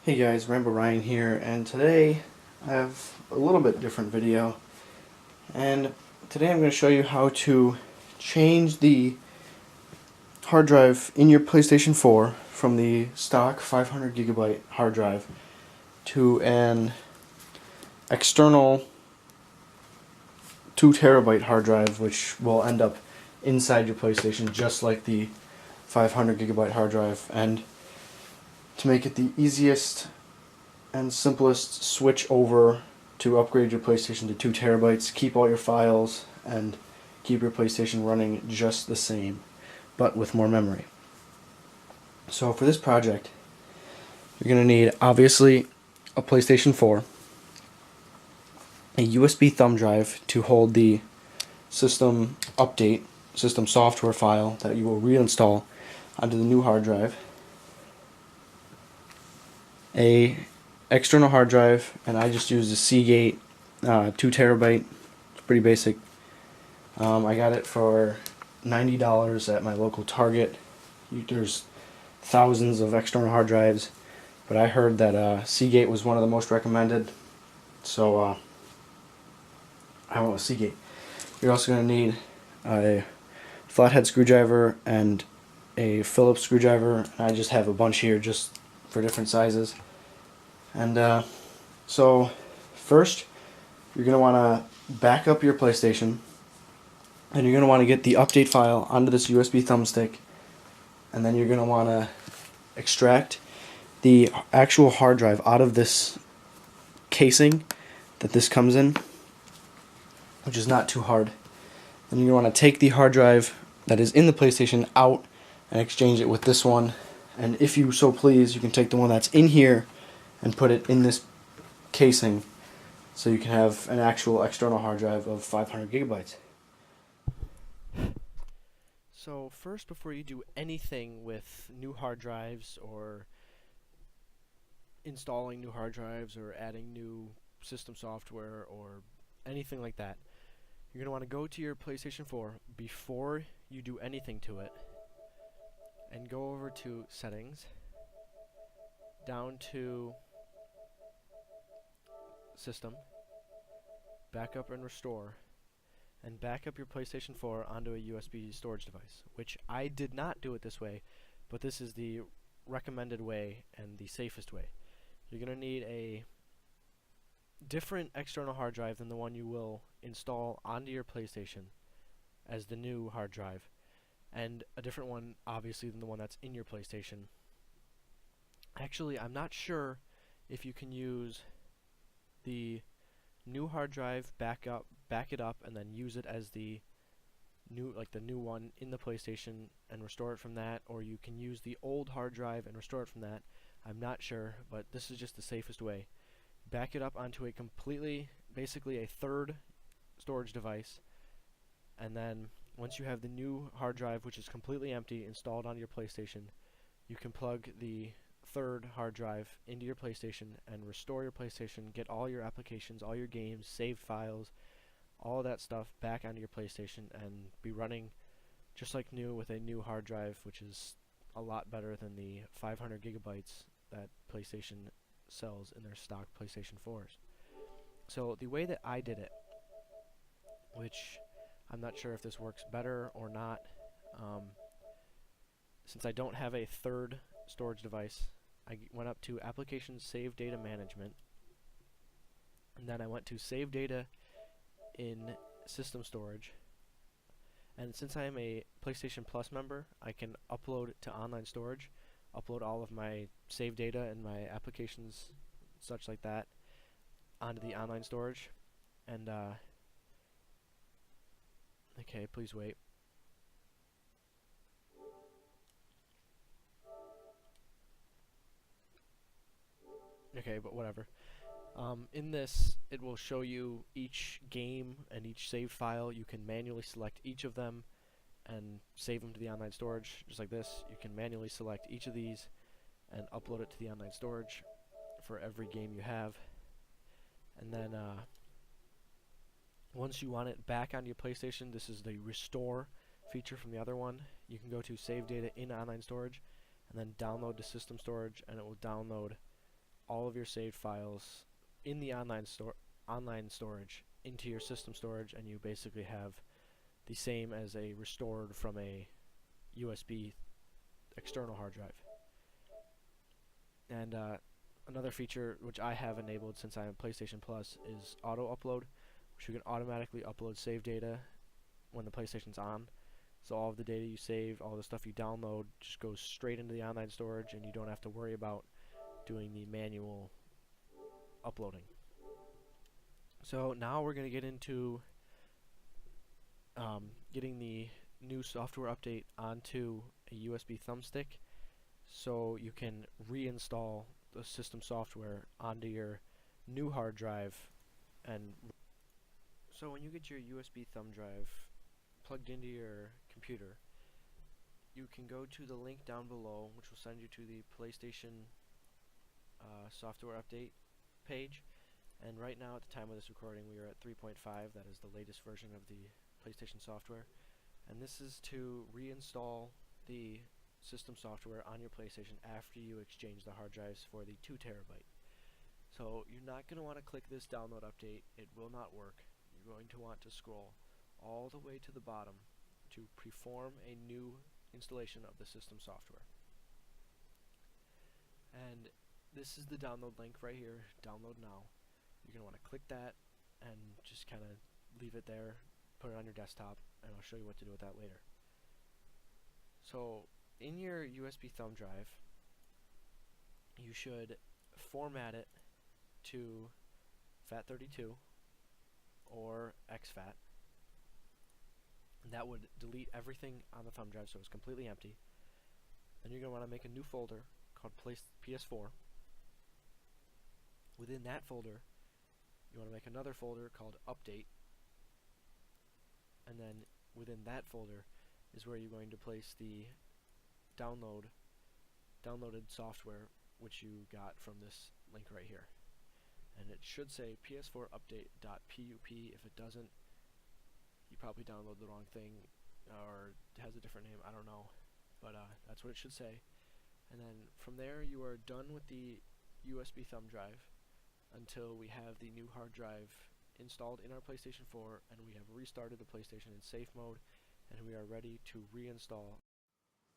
Hey guys, Rambo Ryan here, and today I have a little bit different video. And today I'm going to show you how to change the hard drive in your PlayStation 4 from the stock 500 gigabyte hard drive to an external 2 terabyte hard drive, which will end up inside your PlayStation just like the 500 gigabyte hard drive. And to make it the easiest and simplest switch over to upgrade your PlayStation to 2 terabytes, keep all your files, and keep your PlayStation running just the same, but with more memory. So for this project, you're going to need, obviously, a PlayStation 4, a USB thumb drive to hold the system update, system software file that you will reinstall onto the new hard drive, a external hard drive, and I just used a Seagate 2 terabyte. It's pretty basic. I got it for $90 at my local Target. There's thousands of external hard drives, but I heard that Seagate was one of the most recommended, so I went with Seagate. You're also going to need a flathead screwdriver and a Phillips screwdriver. I just have a bunch here just for different sizes. And so first you're going to want to back up your PlayStation, and you're going to want to get the update file onto this USB thumbstick, and then you're going to want to extract the actual hard drive out of this casing that this comes in, which is not too hard. Then you're going to want to take the hard drive that is in the PlayStation out and exchange it with this one, and if you so please, you can take the one that's in here and put it in this casing so you can have an actual external hard drive of 500 gigabytes. So first, before you do anything with new hard drives or installing new hard drives or adding new system software or anything like that, you're going to want to go to your PlayStation 4 before you do anything to it and go over to Settings, down to System, Backup and Restore, and back up your PlayStation 4 onto a USB storage device, which I did not do it this way, but this is the recommended way and the safest way. You're going to need a different external hard drive than the one you will install onto your PlayStation as the new hard drive, and a different one, obviously, than the one that's in your PlayStation. Actually, I'm not sure if you can use the new hard drive, back it up, and then use it as the new one in the PlayStation and restore it from that, or you can use the old hard drive and restore it from that. I'm not sure, but this is just the safest way. Back it up onto a basically a third storage device, and then once you have the new hard drive, which is completely empty, installed onto your PlayStation, you can plug the third hard drive into your PlayStation and restore your PlayStation, get all your applications, all your games, saved files, all of that stuff back onto your PlayStation, and be running just like new with a new hard drive, which is a lot better than the 500 gigabytes that PlayStation sells in their stock PlayStation 4s. So the way that I did it, which I'm not sure if this works better or not, since I don't have a third storage device, I went up to Applications, Save Data Management, and then I went to Save Data in System Storage. And since I am a PlayStation Plus member, I can upload to online storage, upload all of my save data and my applications, such like that, onto the online storage. And okay, please wait. Okay, but whatever. In this, it will show you each game and each save file. You can manually select each of them and save them to the online storage, just like this. You can manually select each of these and upload it to the online storage for every game you have. And then once you want it back on your PlayStation, this is the restore feature from the other one. You can go to Save Data in Online Storage and then download to System Storage, and it will download all of your saved files in the online storage into your system storage, and you basically have the same as a restored from a USB external hard drive. And another feature which I have enabled since I am PlayStation Plus is auto upload, which you can automatically upload save data when the PlayStation's on. So all of the data you save, all the stuff you download, just goes straight into the online storage, and you don't have to worry about doing the manual uploading. So now we're going to get into getting the new software update onto a USB thumbstick, so you can reinstall the system software onto your new hard drive. And so when you get your USB thumb drive plugged into your computer, you can go to the link down below, which will send you to the PlayStation software update page. And right now, at the time of this recording, we are at 3.5. That is the latest version of the PlayStation software. And this is to reinstall the system software on your PlayStation after you exchange the hard drives for the 2 terabyte. So you're not going to want to click this download update. It will not work. You're going to want to scroll all the way to the bottom to perform a new installation of the system software. And this is the download link right here, download now. You're going to want to click that and just kind of leave it there, put it on your desktop, and I'll show you what to do with that later. So in your USB thumb drive, you should format it to FAT32 or exFAT. That would delete everything on the thumb drive so it's completely empty. Then you're going to want to make a new folder called PS4. Within that folder, you want to make another folder called Update, and then within that folder is where you're going to place the downloaded software which you got from this link right here. And it should say PS4 update.pup. If it doesn't, you probably downloaded the wrong thing, or it has a different name, I don't know, but that's what it should say. And then from there you are done with the USB thumb drive until we have the new hard drive installed in our PlayStation 4, and we have restarted the PlayStation in safe mode, and we are ready to reinstall.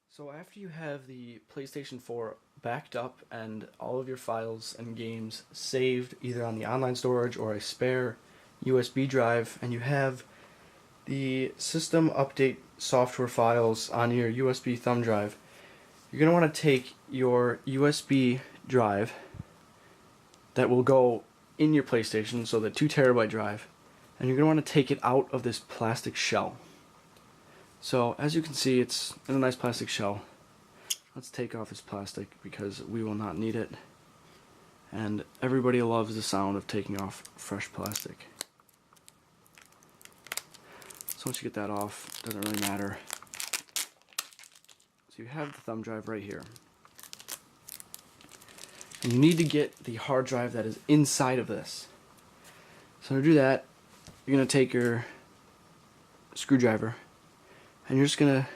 So after you have the PlayStation 4 backed up and all of your files and games saved either on the online storage or a spare USB drive, and you have the system update software files on your USB thumb drive, you're going to want to take your USB drive that will go in your PlayStation, so the 2 terabyte drive, and you're going to want to take it out of this plastic shell. So as you can see, it's in a nice plastic shell. Let's take off this plastic because we will not need it, and everybody loves the sound of taking off fresh plastic. So once you get that off, doesn't really matter. So you have the thumb drive right here. And you need to get the hard drive that is inside of this. So to do that, you're going to take your screwdriver and you're just going to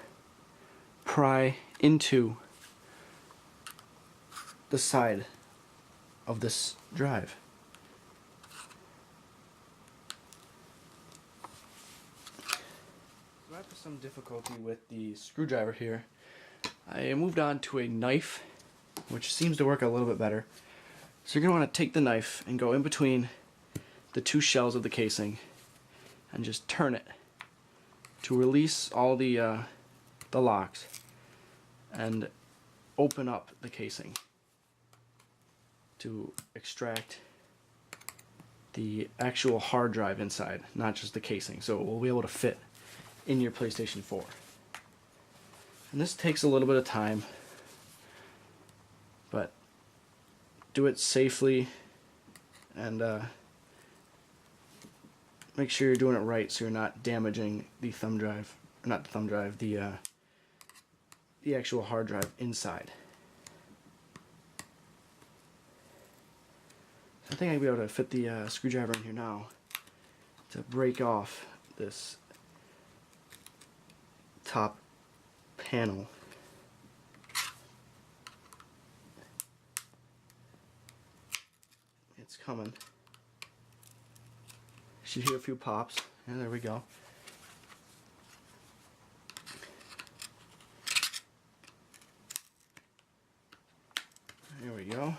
pry into the side of this drive. So after some difficulty with the screwdriver here, I moved on to a knife, which seems to work a little bit better. So you're going to want to take the knife and go in between the 2 shells of the casing and just turn it to release all the locks and open up the casing to extract the actual hard drive inside, not just the casing, so it will be able to fit in your PlayStation 4. And this takes a little bit of time, but do it safely and make sure you're doing it right so you're not damaging the thumb drive, or not the thumb drive, the actual hard drive inside. So I think I'll be able to fit the screwdriver in here now to break off this top panel. It's coming. Should hear a few pops. And there we go. There we go.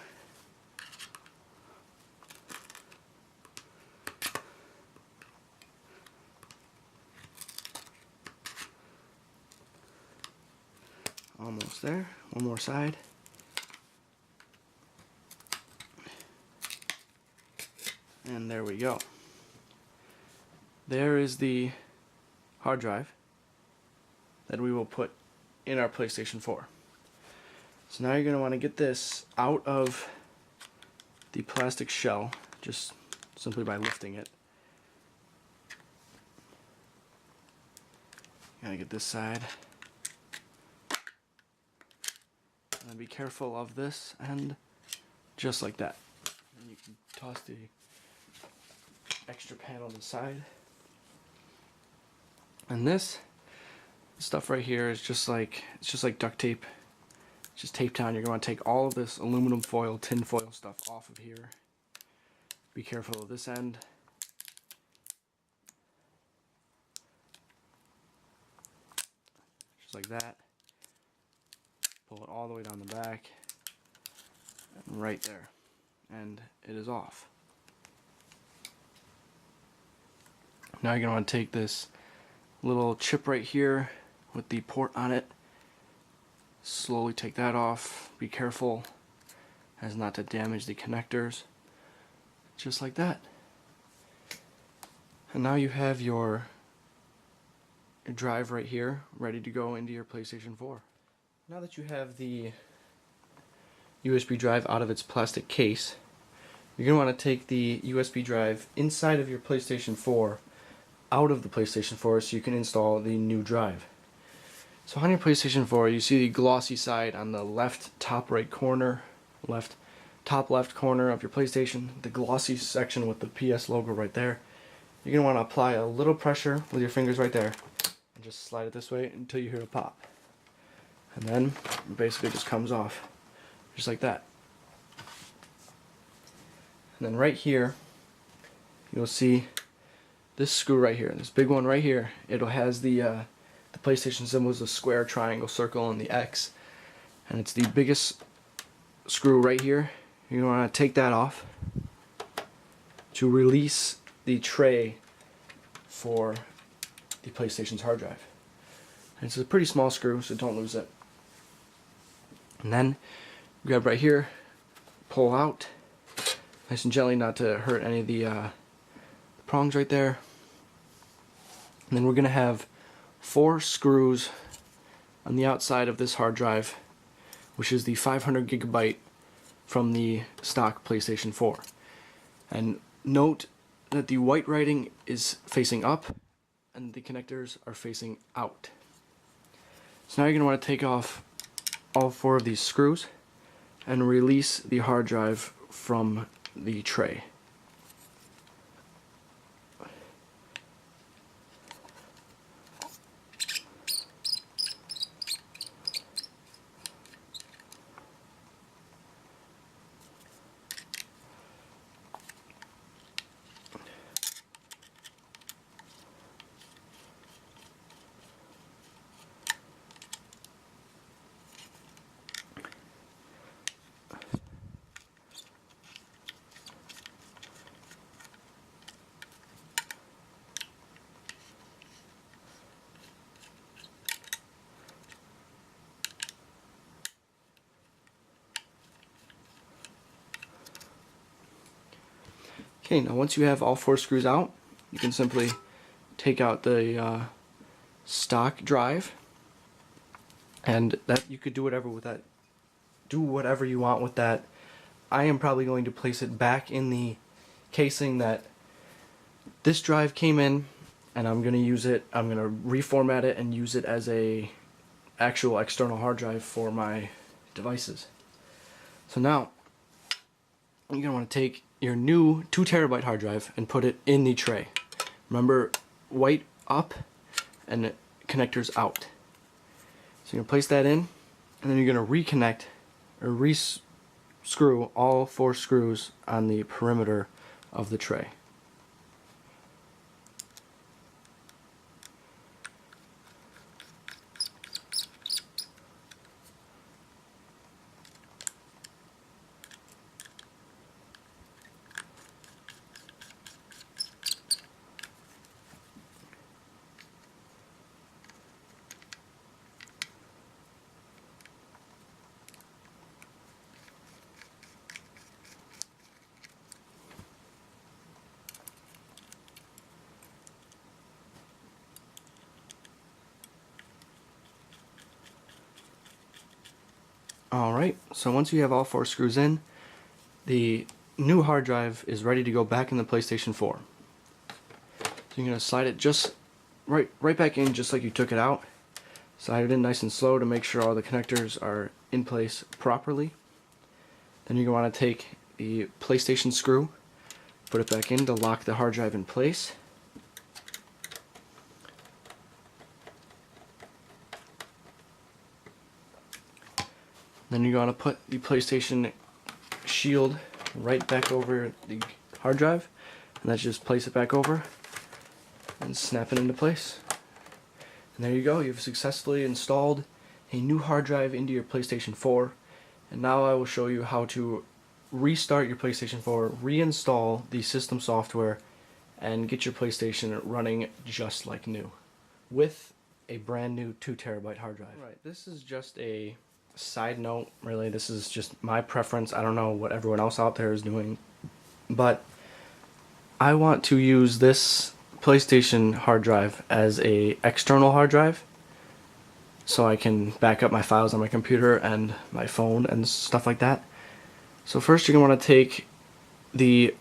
Almost there. One more side. And there we go. There is the hard drive that we will put in our PlayStation 4. So now you're going to want to get this out of the plastic shell just simply by lifting it. Gotta get this side. And be careful of this end, just like that. And you can toss the extra panel to the side. And this stuff right here is just like, it's just like duct tape. It's just taped down. You're going to take all of this aluminum foil, tin foil stuff off of here. Be careful of this end. Just like that. Pull it all the way down the back. And right there. And it is off. Now you're going to want to take this little chip right here with the port on it. Slowly take that off. Be careful as not to damage the connectors. Just like that. And now you have your drive right here ready to go into your PlayStation 4. Now that you have the USB drive out of its plastic case, you're going to want to take the USB drive inside of your PlayStation 4 out of the PlayStation 4 so you can install the new drive. So on your PlayStation 4, you see the glossy side on the left top right corner, top left corner of your PlayStation, the glossy section with the PS logo right there. You're going to want to apply a little pressure with your fingers right there and just slide it this way until you hear a pop. And then it basically just comes off just like that. And then right here you'll see this screw right here, this big one right here. It has the PlayStation symbols, the square, triangle, circle, and the X. And it's the biggest screw right here. You're going to want to take that off to release the tray for the PlayStation's hard drive. And it's a pretty small screw, so don't lose it. And then grab right here, pull out, nice and gently, not to hurt any of the prongs right there. And then we're going to have 4 screws on the outside of this hard drive, which is the 500 gigabyte from the stock PlayStation 4. And note that the white writing is facing up and the connectors are facing out. So now you're going to want to take off all 4 of these screws and release the hard drive from the tray. Okay, now once you have all 4 screws out, you can simply take out the stock drive, and that you could do whatever with that. Do whatever you want with that. I am probably going to place it back in the casing that this drive came in, and I'm going to use it. I'm going to reformat it and use it as a actual external hard drive for my devices. So now you're going to want to take your new 2 terabyte hard drive and put it in the tray. Remember, white up and connectors out. So you're going to place that in, and then you're going to reconnect or screw all 4 screws on the perimeter of the tray. Alright, so once you have all 4 screws in, the new hard drive is ready to go back in the PlayStation 4. So you're going to slide it just right back in just like you took it out. Slide it in nice and slow to make sure all the connectors are in place properly. Then you're going to want to take the PlayStation screw, put it back in to lock the hard drive in place. Then you're going to put the PlayStation shield right back over the hard drive, and that's just place it back over and snap it into place. And there you go, you've successfully installed a new hard drive into your PlayStation 4. And now I will show you how to restart your PlayStation 4, reinstall the system software, and get your PlayStation running just like new with a brand new 2 terabyte hard drive. Right, this is just a side note, really. This is just my preference. I don't know what everyone else out there is doing, but I want to use this PlayStation hard drive as a external hard drive so I can back up my files on my computer and my phone and stuff like that. So first you're going to want to take the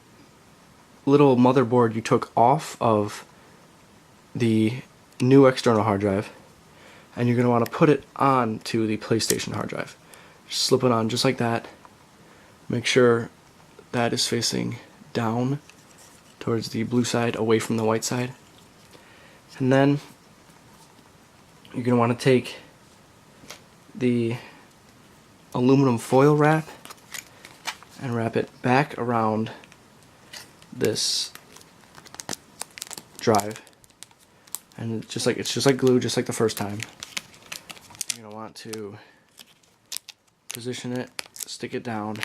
little motherboard you took off of the new external hard drive, and you're going to want to put it onto the PlayStation hard drive. Just slip it on just like that. Make sure that is facing down towards the blue side, away from the white side. And then you're going to want to take the aluminum foil wrap and wrap it back around this drive. And it's just like glue, just like the first time. You're going to want to position it, stick it down,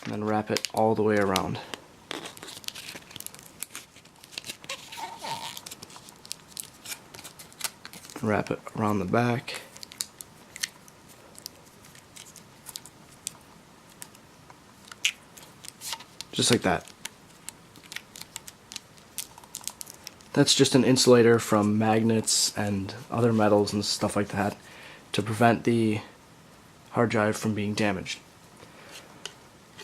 and then wrap it all the way around. Wrap it around the back. Just like that. That's just an insulator from magnets and other metals and stuff like that to prevent the hard drive from being damaged.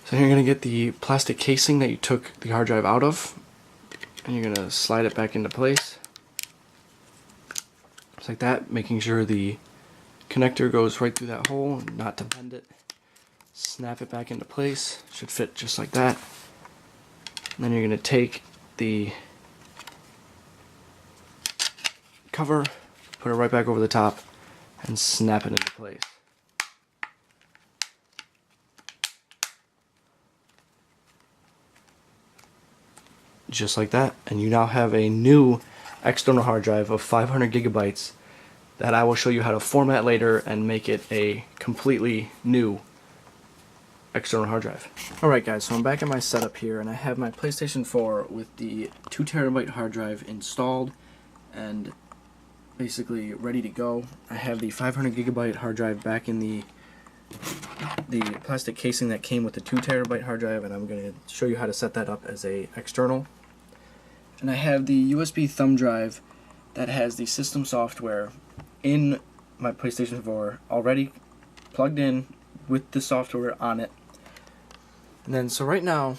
So you're going to get the plastic casing that you took the hard drive out of, and you're going to slide it back into place. Just like that, making sure the connector goes right through that hole, not to bend it. Snap it back into place. Should fit just like that. And then you're going to take the cover, put it right back over the top, and snap it into place. Just like that, and you now have a new external hard drive of 500 gigabytes that I will show you how to format later and make it a completely new external hard drive. Alright guys, so I'm back at my setup here, and I have my PlayStation 4 with the 2 terabyte hard drive installed and basically ready to go. I have the 500 gigabyte hard drive back in the plastic casing that came with the 2 terabyte hard drive, and I'm going to show you how to set that up as a external. And I have the USB thumb drive that has the system software in my PlayStation 4 already plugged in with the software on it. And then, so right now,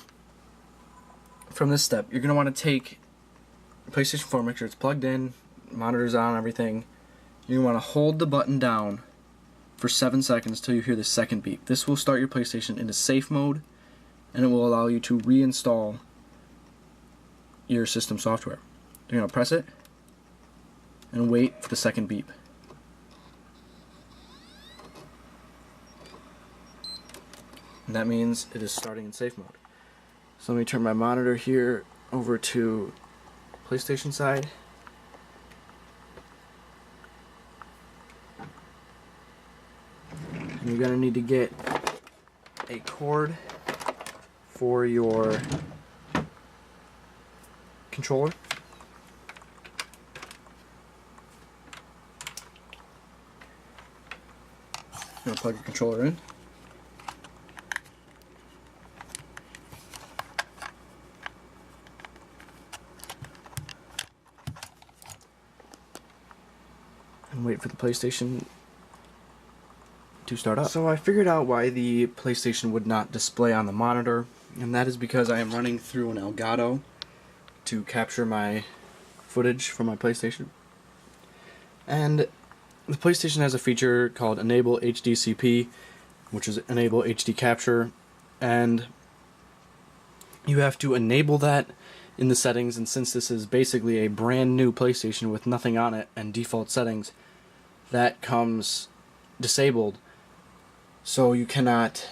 from this step, you're going to want to take PlayStation 4, make sure it's plugged in, monitors on, everything. You're going to want to hold the button down for 7 seconds till you hear the second beep. This will start your PlayStation into safe mode, and it will allow you to reinstall your system software. You're going to press it and wait for the second beep. and that means it is starting in safe mode. So let me turn my monitor here over to PlayStation side. And you're going to need to get a cord for your controller. You're going to plug your controller in. And wait for the PlayStation to start up. So I figured out why the PlayStation would not display on the monitor, and that is because I am running through an Elgato to capture my footage from my PlayStation. And the PlayStation has a feature called Enable HDCP, which is Enable HD Capture, and you have to enable that in the settings, and since this is basically a brand new PlayStation with nothing on it and default settings, that comes disabled, so you cannot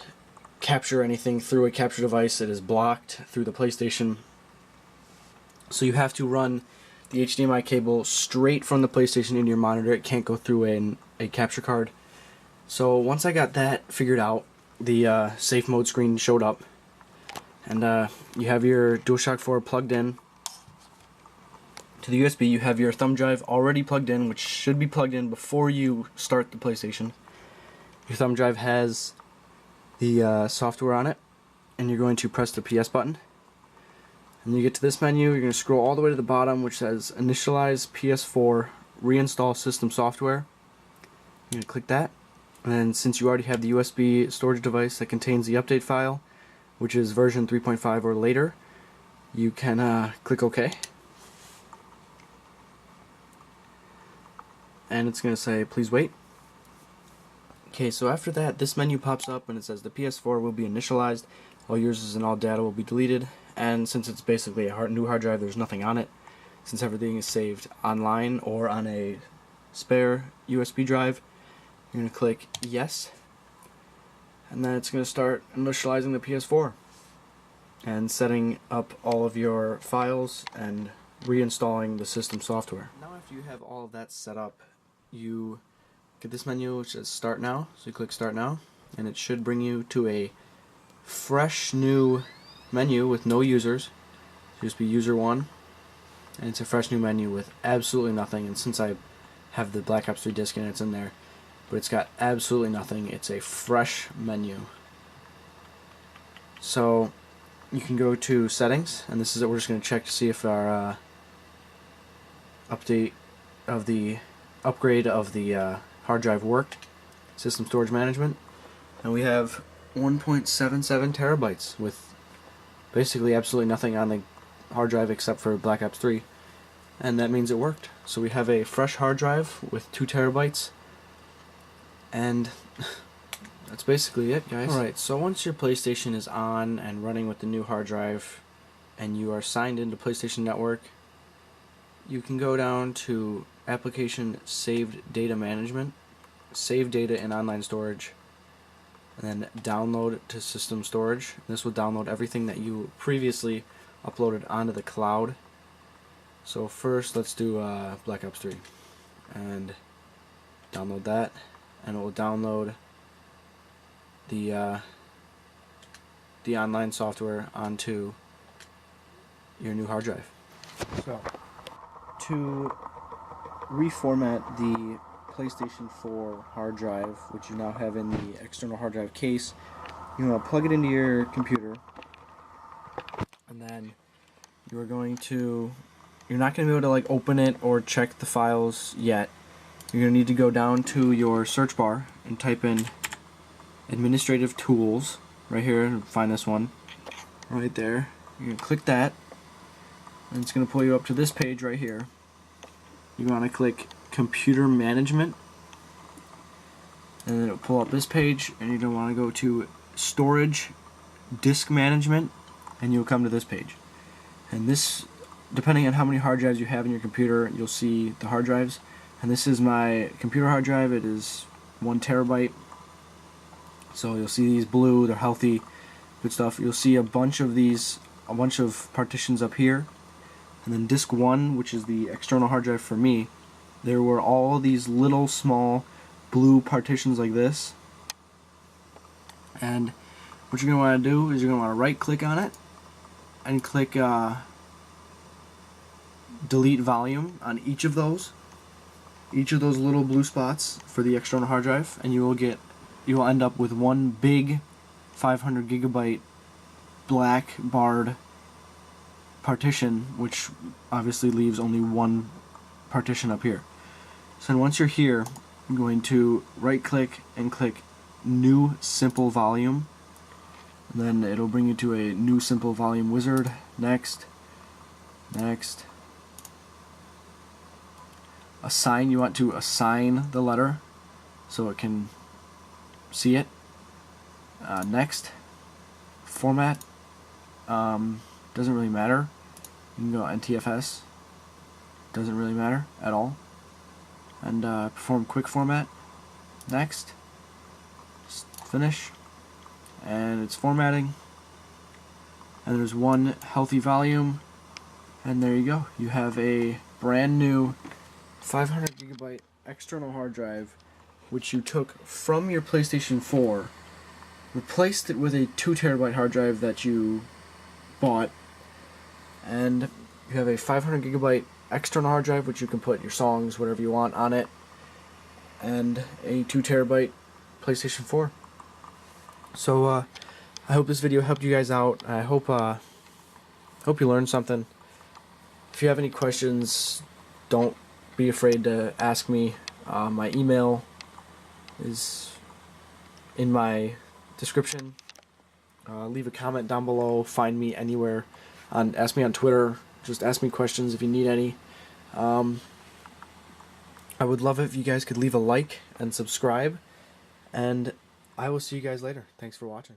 capture anything through a capture device. It is blocked through the PlayStation. So you have to run the HDMI cable straight from the PlayStation into your monitor. It can't go through a capture card. So once I got that figured out, the safe mode screen showed up, and you have your DualShock 4 plugged in to the USB. You have your thumb drive already plugged in, which should be plugged in before you start the PlayStation. Your thumb drive has the software on it, and you're going to press the PS button. And you get to this menu, you're going to scroll all the way to the bottom, which says Initialize PS4 Reinstall System Software. You're going to click that. And then since you already have the USB storage device that contains the update file, which is version 3.5 or later, you can click OK. And it's going to say, please wait. Okay, so after that, this menu pops up and it says the PS4 will be initialized, all users and all data will be deleted, and since it's basically a new hard drive, there's nothing on it, since everything is saved online or on a spare USB drive, you're going to click yes, and then it's going to start initializing the PS4 and setting up all of your files and reinstalling the system software. Now after you have all of that set up, you get this menu which says Start Now, so you click Start Now, and it should bring you to a fresh new menu with no users. So just be user 1, and it's a fresh new menu with absolutely nothing, and since I have the Black Ops 3 disc in, it's in there, but it's got absolutely nothing. It's a fresh menu. So you can go to Settings, and this is it. We're just going to check to see if our upgrade of the hard drive worked. System Storage Management, and we have 1.77 terabytes with basically absolutely nothing on the hard drive except for Black Ops 3, and that means it worked. So we have a fresh hard drive with 2 terabytes, and that's basically it, guys. Alright, so once your PlayStation is on and running with the new hard drive and you are signed into PlayStation Network, you can go down to Application Saved Data Management, save data in online storage, and then download to system storage. This will download everything that you previously uploaded onto the cloud. So first let's do Black Ops 3 and download that, and it will download the online software onto your new hard drive. So to reformat the PlayStation 4 hard drive, which you now have in the external hard drive case, you want to plug it into your computer, and then you're not going to be able to like open it or check the files yet. You're going to need to go down to your search bar and type in Administrative Tools right here, and find this one right there. You're going to click that, and it's going to pull you up to this page right here. You want to click Computer Management, and then it'll pull up this page, and you're going to want to go to Storage Disk Management, and you'll come to this page. And this, depending on how many hard drives you have in your computer, you'll see the hard drives. And this is my computer hard drive. It is 1 terabyte. So you'll see these blue, they're healthy, good stuff. You'll see a bunch of partitions up here. And then disk 1, which is the external hard drive for me, there were all these little small blue partitions like this. And what you're going to want to do is you're going to want to right click on it and click delete volume on each of those little blue spots for the external hard drive, and you will end up with one big 500 gigabyte black barred partition, which obviously leaves only one partition up here. So once you're here, I'm going to right click and click new simple volume, and then it'll bring you to a new simple volume wizard. Next, assign, you want to assign the letter so it can see it. Next, format, doesn't really matter. You can go NTFS, doesn't really matter at all. And perform quick format. Next, just finish, and it's formatting. And there's one healthy volume, and there you go. You have a brand new 500 gigabyte external hard drive, which you took from your PlayStation 4, replaced it with a 2 terabyte hard drive that you bought, and you have a 500 gigabyte external hard drive which you can put your songs, whatever you want, on it, and a 2 terabyte PlayStation 4. So I hope this video helped you guys out. I hope you learned something. If you have any questions, don't be afraid to ask me. My email is in my description. Leave a comment down below. Find me anywhere. Ask me on Twitter. Just ask me questions if you need any. I would love it if you guys could leave a like and subscribe. And I will see you guys later. Thanks for watching.